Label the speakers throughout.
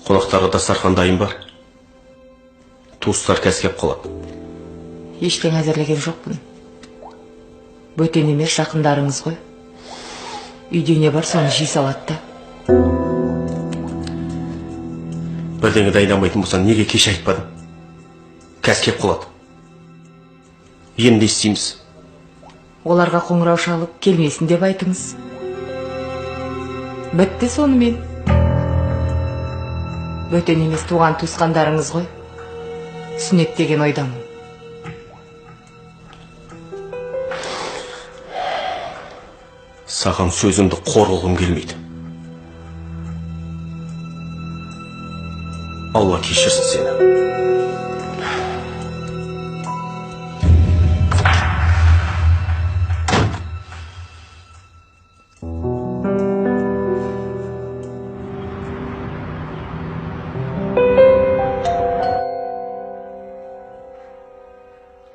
Speaker 1: Қонақтарға дастархан дайын бар. Туыстар кәскеп қалады.
Speaker 2: Ештеңе әзірлеген жоқпын. Бөтен емес, жақындарыңыз ғой. Үйде не бар, соны жей салады да.
Speaker 1: Бірдеңе дайындамайтын болсаң, неге кеш айтпадың? Кәскеп қалады. Енді істейміз.
Speaker 2: Оларға қоңырау шалып, келмесін деп айтыңыз. Бітті сонымен. Бөтен емес, туған туысқандарыңыз ғой. Сүннет деген ойдамын.
Speaker 1: Саған сөзімді қорғылғым келмейді. Алла кешірсін сені.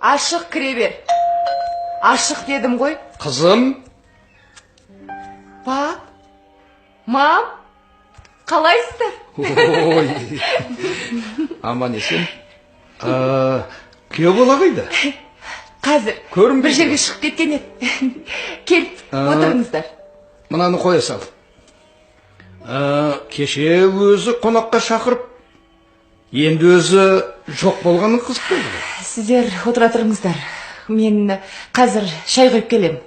Speaker 2: Ашық кіре бер. Ашық дедім ғой.
Speaker 3: Қызым.
Speaker 2: Пап, мам, қалайсыздар?
Speaker 3: Ой, аман есен. Күйеу бола қайда?
Speaker 2: Қазір бір жерге шығып кеткен еді. Кел, отырыңыздар.
Speaker 3: Мынаны қоя сал. Кеше өзі қонаққа шақырып, енді өзі жоқ болғанын қызық болды.
Speaker 2: Сіздер отыра тұрыңыздар. Мен қазір шай құйып келем.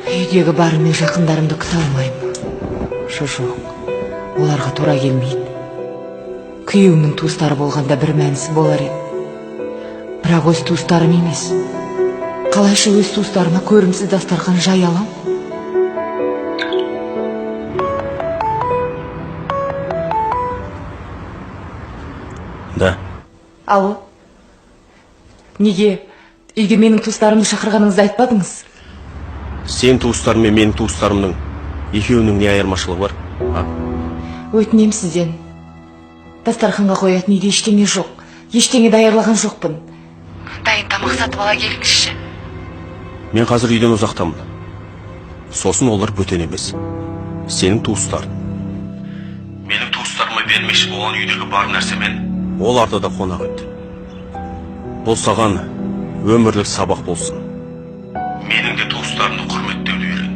Speaker 2: Үйдегі барымен жақындарымды күте алмаймын. Жоқ, оларға тура келмейді. Күйеуімнің туыстары болғанда бір мәнісі болар еді. Бірақ өз туыстарым емес. Қалайша өз туыстарыма көрімсіз дастархан жай алам?
Speaker 1: Да.
Speaker 2: Алло. Неге үйге менің туыстарымды шақырғаныңызды айтпадыңыз?
Speaker 1: Сен туыстарым мен менің туыстарымның екеуінің не айырмашылығы бар?
Speaker 2: Өтінем сізден. Дастарханға қоятын үйде ештеңе жоқ. Ештеңе даярлаған жоқпын. Дайын тамақ сатып ала келіңізші.
Speaker 1: Мен қазір үйден ұзақтамын. Сосын олар бөтен емес. Сенің туыстарың. Менің туыстарыма бермекші болған үйдегі бар нәрсемен оларды да қонақ етті. Бұл саған өмірлік сабақ болсын. Менің де туыстарымды құрметтеуді үйрен.